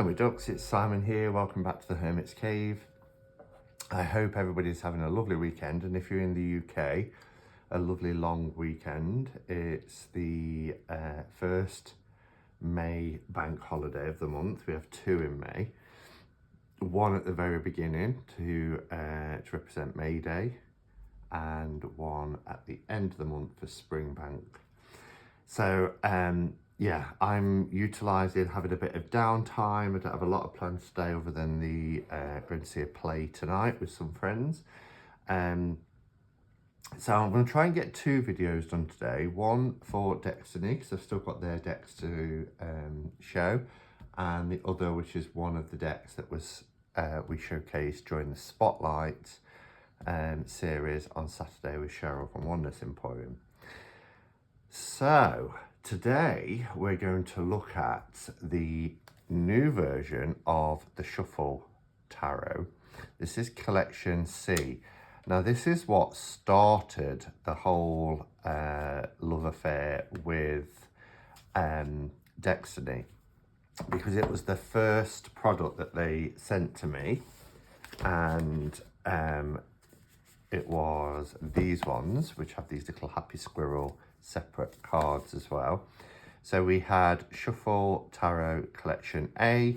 Hello my ducks, it's Simon here, welcome back to the Hermit's Cave. I hope everybody's having a lovely weekend, and if you're in the UK, a lovely long weekend. It's the first May bank holiday of the month. We have two in May. One at the very beginning to represent May Day, and one at the end of the month for Spring Bank. So yeah, I'm utilising having a bit of downtime. I don't have a lot of plans today other than the going to see a play tonight with some friends. So I'm going to try and get two videos done today. One for Destiny, because I've still got their decks to show, and the other, which is one of the decks that was we showcased during the Spotlight series on Saturday with Cheryl from Oneness Emporium. So today we're going to look at the new version of the Shuffle Tarot. This is Collection C. Now this is what started the whole love affair with Destiny, because it was the first product that they sent to me, and it was these ones, which have these little happy squirrel separate cards as well. So we had Shuffle Tarot Collection A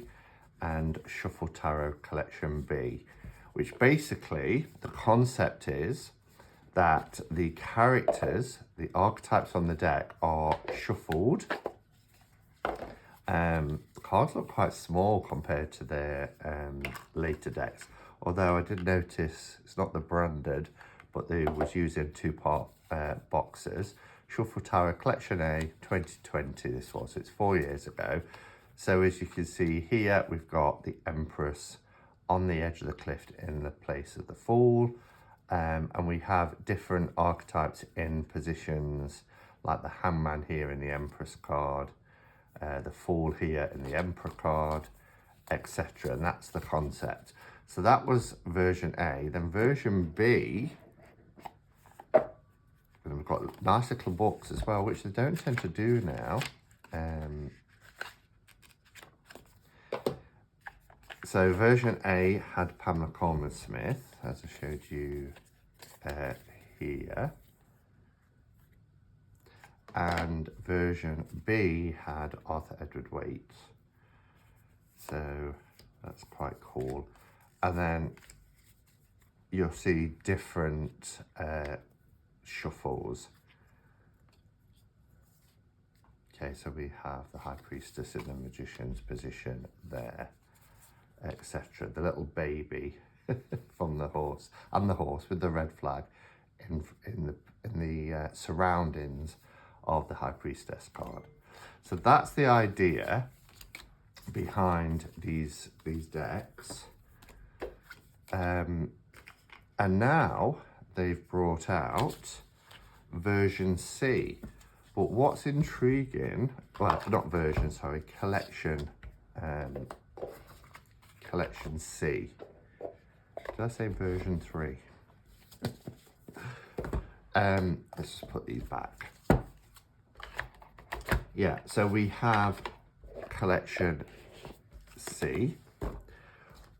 and Shuffle Tarot Collection B, which basically the concept is that the characters, the archetypes on the deck are shuffled. The cards look quite small compared to their later decks, although I did notice it's not the branded, but they was using two-part boxes. Shuffle Tarot Collection A 2020 this was, so it's 4 years ago. So as you can see here, we've got the Empress on the edge of the cliff in the place of the Fool, and we have different archetypes in positions, like the Hangman here in the Empress card, the Fool here in the Emperor card, etc. And that's the concept. So that was version A. Then version B, and we've got nice little books as well, which they don't tend to do now. So version A had Pamela Coleman Smith, as I showed you here. And version B had Arthur Edward Waite. So that's quite cool. And then you'll see different shuffles. Okay, so we have the High Priestess in the Magician's position there, etc. The little baby from the horse, and the horse with the red flag in the surroundings of the High Priestess card. So that's the idea behind these decks. And now they've brought out version C. But what's intriguing, well, not version, sorry, collection C. Did I say version 3? Let's just put these back. Yeah, so we have collection C,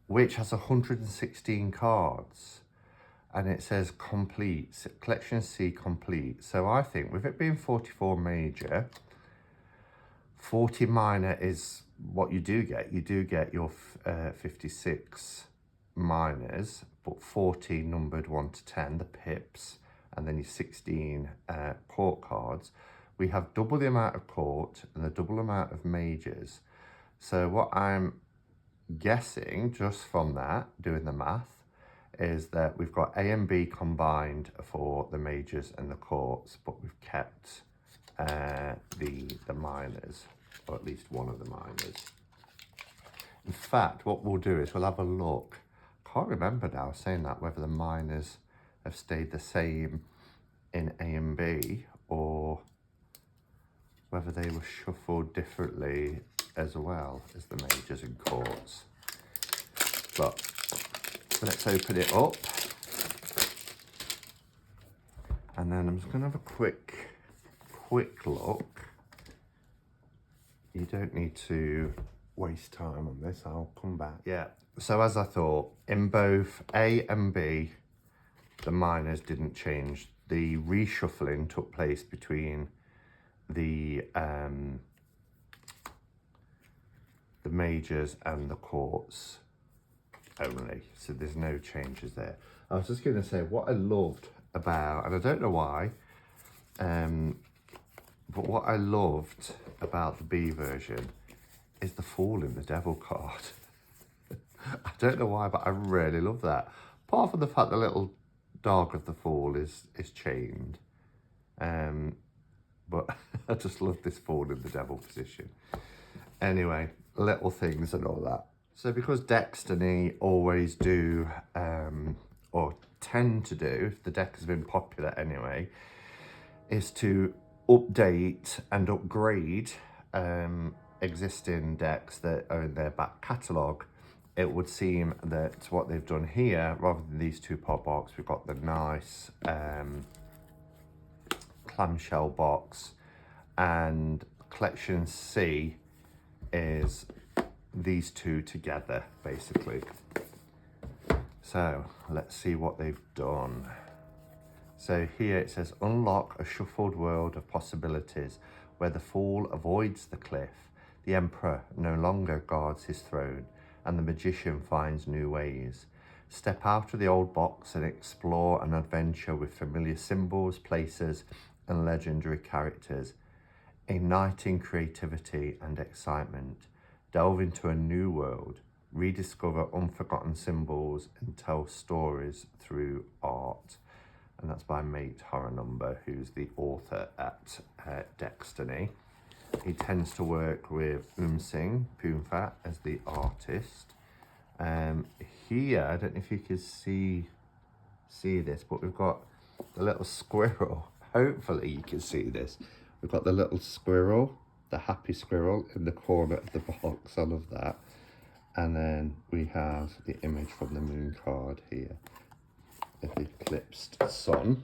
which has 116 cards, and it says complete, collection C complete. So I think with it being 44 major, 40 minor is what you do get. You do get your 56 minors, but 40 numbered 1 to 10, the pips, and then your 16 court cards. We have double the amount of court and the double amount of majors. So what I'm guessing just from that, doing the math, is that we've got A and B combined for the majors and the courts, but we've kept the minors, or at least one of the minors. In fact, what we'll do is we'll have a look. Can't remember now, saying that, whether the minors have stayed the same in A and B, or whether they were shuffled differently as well as the majors and courts. But let's open it up, and then I'm just going to have a quick look. You don't need to waste time on this. I'll come back. Yeah, so as I thought, in both A and B, the minors didn't change. The reshuffling took place between the majors and the courts only, so there's no changes there. I was just going to say what I loved about, and I don't know why, but what I loved about the B version is the Fool in the Devil card. I don't know why, but I really love that. Apart from the fact the little dog of the Fool is chained, but I just love this Fool in the Devil position. Anyway, little things and all that. So because Destiny always do, or tend to do, if the deck has been popular anyway, is to update and upgrade existing decks that are in their back catalogue. It would seem that what they've done here, rather than these two pot box, we've got the nice clamshell box, and Collection C is these two together, basically. So let's see what they've done. So here it says, unlock a shuffled world of possibilities where the fool avoids the cliff, the emperor no longer guards his throne, and the magician finds new ways. Step out of the old box and explore an adventure with familiar symbols, places, and legendary characters, igniting creativity and excitement. Delve into a new world, rediscover unforgotten symbols, and tell stories through art. And that's by Mate Horror Number, who's the author at Destiny. He tends to work with Singh Poonfat as the artist. Here, I don't know if you can see this, but we've got the little squirrel. Hopefully you can see this. We've got the little squirrel, the happy squirrel in the corner of the box. I love that. And then we have the image from the moon card here of the eclipsed sun.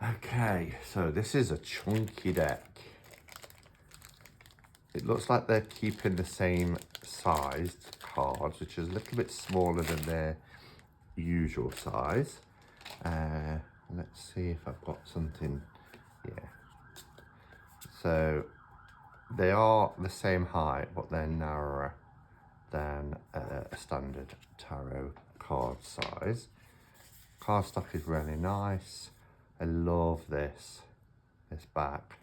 Okay, so this is a chunky deck. It looks like they're keeping the same sized cards, which is a little bit smaller than their usual size. Let's see if I've got something. Yeah. So they are the same height, but they're narrower than a standard tarot card size. Cardstock is really nice. I love this back.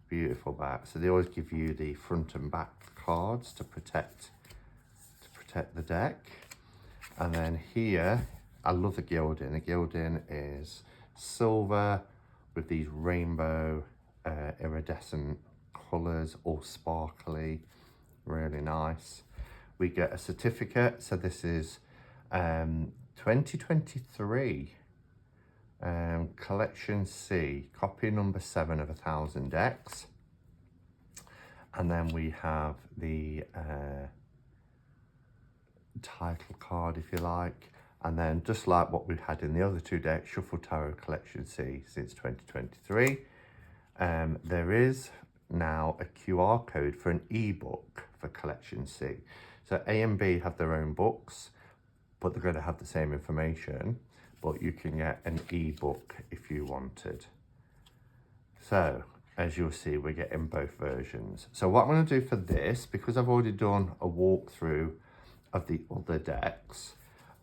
Beautiful back. So they always give you the front and back cards to protect the deck. And then here, I love the gilding. The gilding is silver with these rainbow iridescent colours, all sparkly, really nice. We get a certificate, so this is 2023 Collection C, copy number 7 of 1,000 decks. And then we have the title card, if you like. And then just like what we've had in the other two decks, Shuffle Tarot Collection C since 2023. There is now a QR code for an ebook for Collection C. So A and B have their own books, but they're going to have the same information, but you can get an ebook if you wanted. So as you'll see, we're getting both versions. So what I'm going to do for this, because I've already done a walkthrough of the other decks,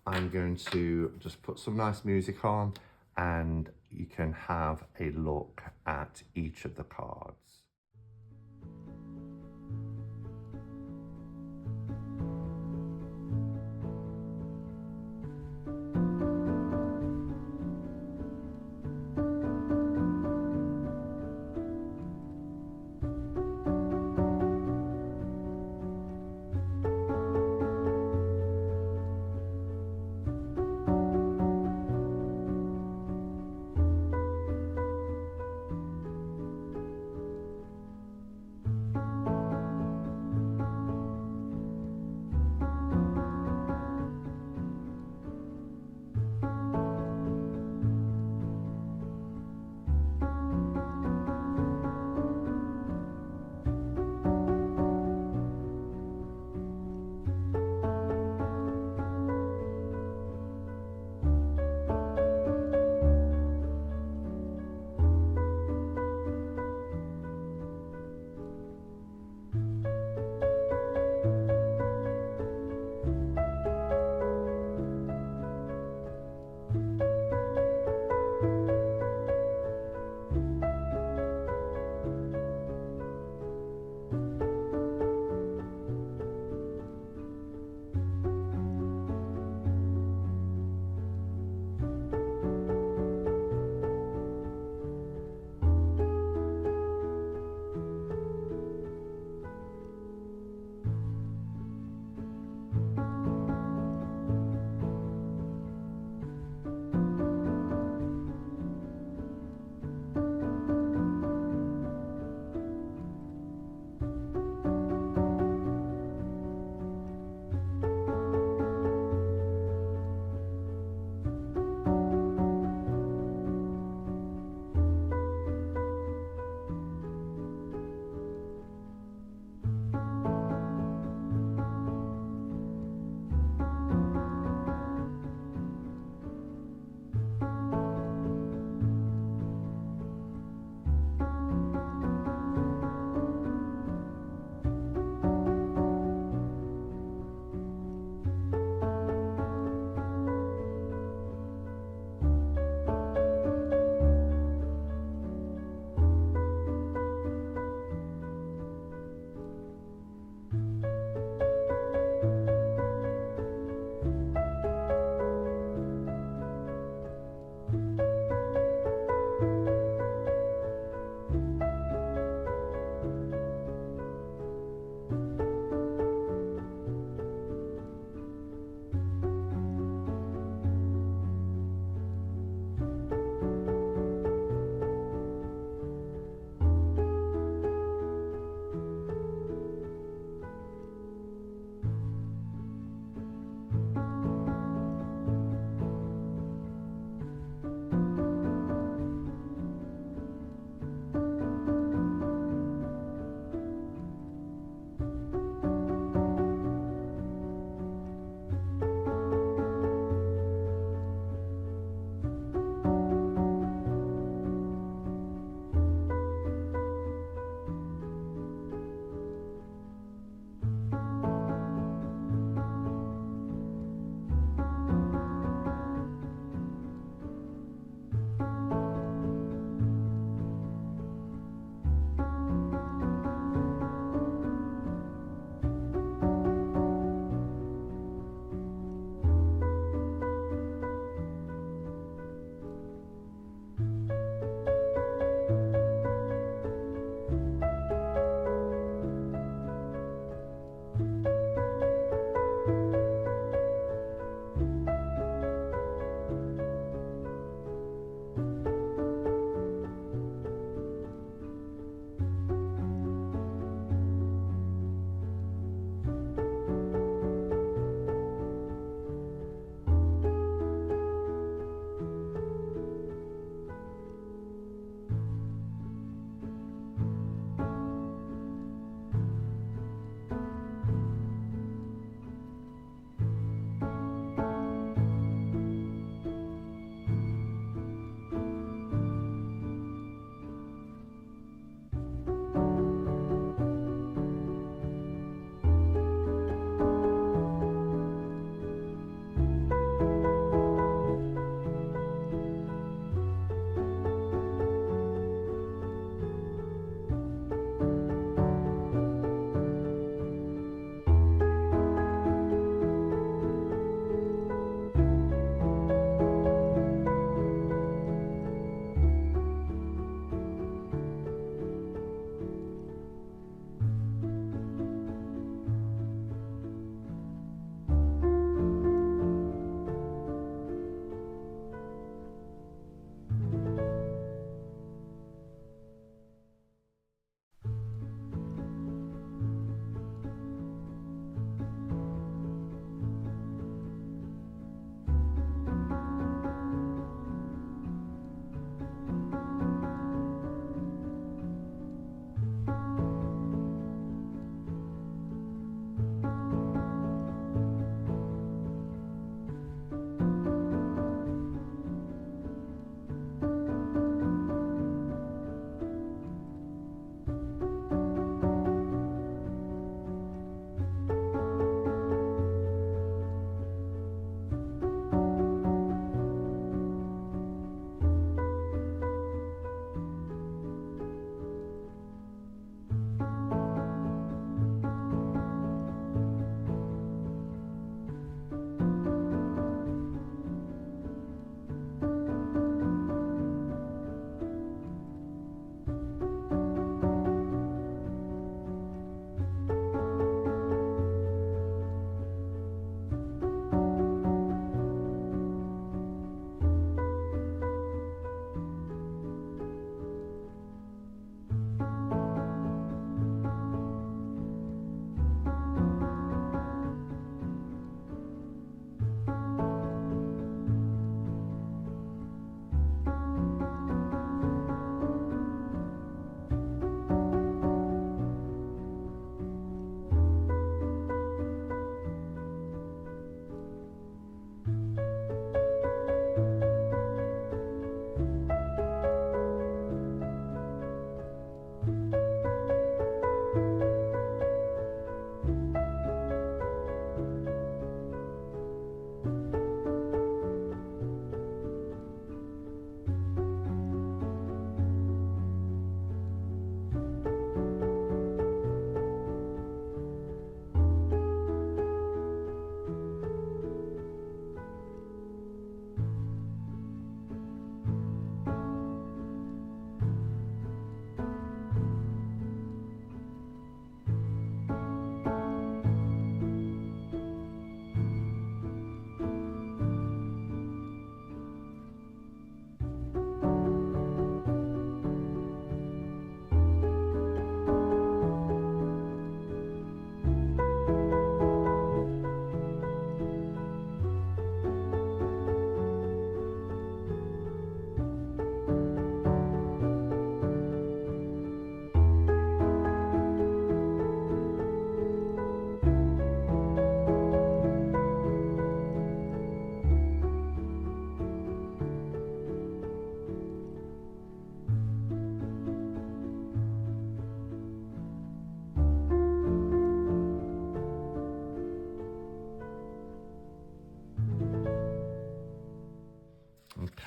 I'm going to just put some nice music on and you can have a look at each of the cards.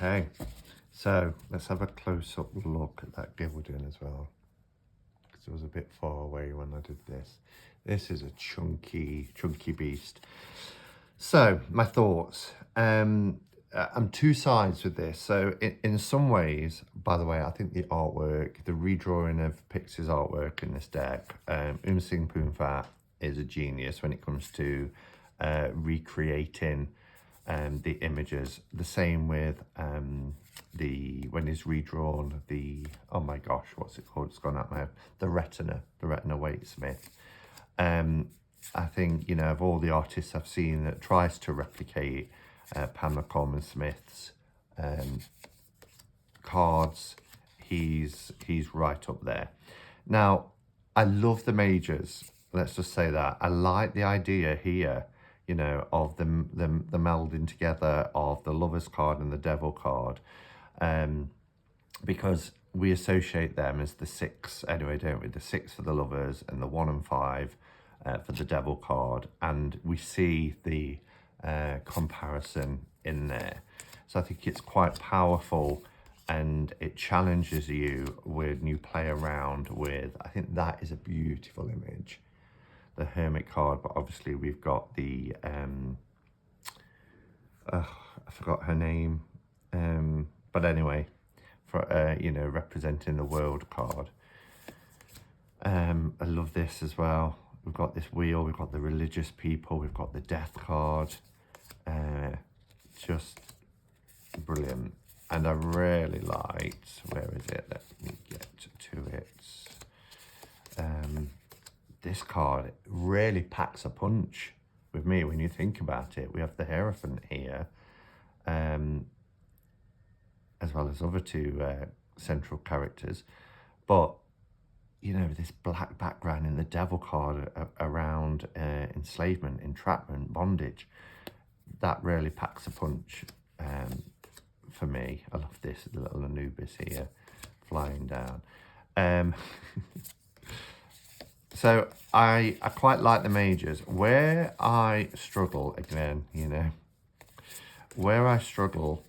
Okay, so let's have a close-up look at that gilding as well, because it was a bit far away when I did this. This is a chunky beast. So my thoughts. I'm two sides with this. So in some ways, by the way, I think the artwork, the redrawing of Pixie's artwork in this deck, Sing Poonfat is a genius when it comes to recreating the images. The same with when he's redrawn the, oh my gosh, what's it called? It's gone out my head. The Retina Waite-Smith. I think, you know, of all the artists I've seen that tries to replicate Pamela Coleman-Smith's cards, he's right up there. Now, I love the majors. Let's just say that. I like the idea here, you know, of the melding together of the Lovers card and the Devil card, because we associate them as the 6 anyway, don't we? The 6 for the Lovers and the 1 and 5 for the Devil card, and we see the comparison in there. So I think it's quite powerful, and it challenges you when you play around with. I think that is a beautiful image, the Hermit card, but obviously we've got the I forgot her name, but anyway, for you know, representing the World card. I love this as well. We've got this wheel, we've got the religious people, we've got the Death card. Just brilliant. And I really liked, where is it? Let me get to it. This card really packs a punch with me when you think about it. We have the Hierophant here, as well as other two central characters. But, you know, this black background in the Devil card around enslavement, entrapment, bondage, that really packs a punch for me. I love this, the little Anubis here flying down. So I quite like the majors. Where I struggle, again, you know, where I struggle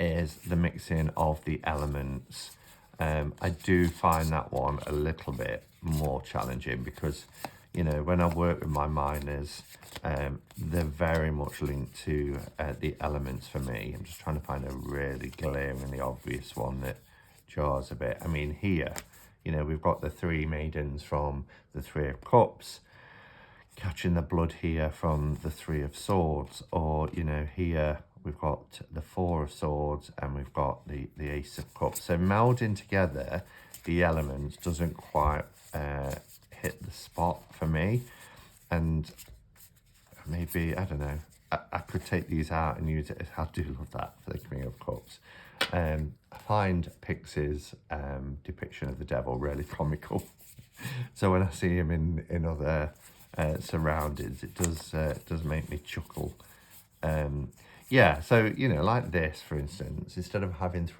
is the mixing of the elements. I do find that one a little bit more challenging because, you know, when I work with my miners, they're very much linked to the elements for me. I'm just trying to find a really glaringly obvious one that jars a bit. I mean, here, you know, we've got the 3 maidens from the 3 of Cups, catching the blood here from the 3 of Swords, or, you know, here we've got the 4 of Swords and we've got the Ace of Cups. So melding together the elements doesn't quite hit the spot for me. And maybe, I don't know, I could take these out and use it as, I do love that for the King of Cups. I find Pixie's depiction of the Devil really comical. So when I see him in other surroundings, it does make me chuckle. Yeah, so, you know, like this, for instance, instead of having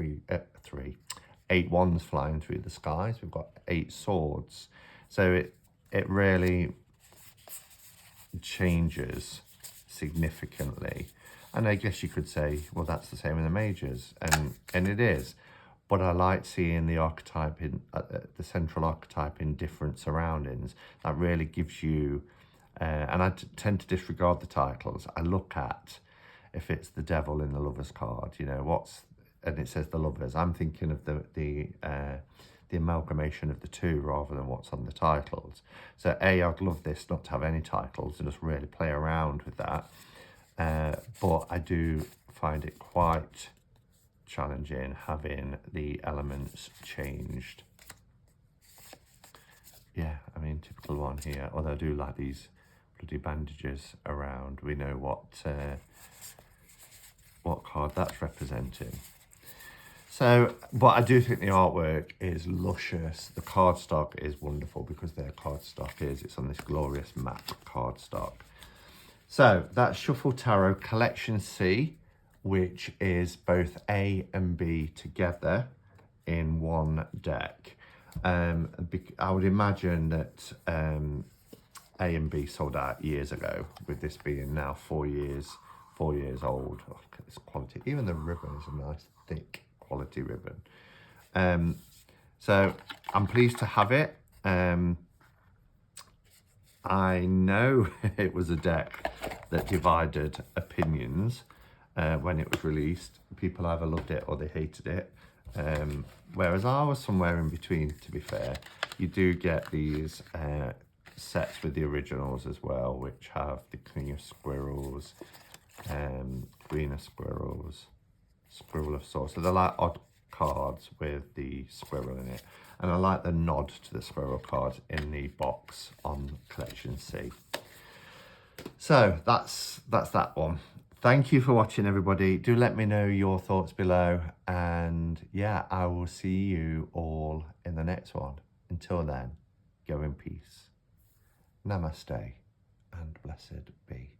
8 wands flying through the skies, we've got 8 swords. So it really changes significantly. And I guess you could say, well, that's the same in the majors, and it is. But I like seeing the archetype in the central archetype in different surroundings. That really gives you, and I tend to disregard the titles. I look at if it's the Devil in the Lovers card, you know, and it says the Lovers. I'm thinking of the amalgamation of the two rather than what's on the titles. So I'd love this not to have any titles and just really play around with that. But I do find it quite challenging having the elements changed. Yeah, I mean, typical one here, although I do like these bloody bandages around. We know what card that's representing. So, but I do think the artwork is luscious. The cardstock is wonderful because their cardstock it's on this glorious matte cardstock. So that's Shuffle Tarot Collection C, which is both A and B together in one deck. I would imagine that A and B sold out years ago, with this being now 4 years 4 years old. Oh, look at this quality. Even the ribbon is a nice thick quality ribbon. So I'm pleased to have it. I know it was a deck that divided opinions when it was released. People either loved it or they hated it. Whereas I was somewhere in between, to be fair. You do get these sets with the originals as well, which have the King of Squirrels, Queen of Squirrels, Squirrel of Swords. So they're like odd cards with the squirrel in it. And I like the nod to the squirrel card in the box on Collection C. So that's that one. Thank you for watching, everybody. Do let me know your thoughts below. And yeah, I will see you all in the next one. Until then, go in peace. Namaste and blessed be.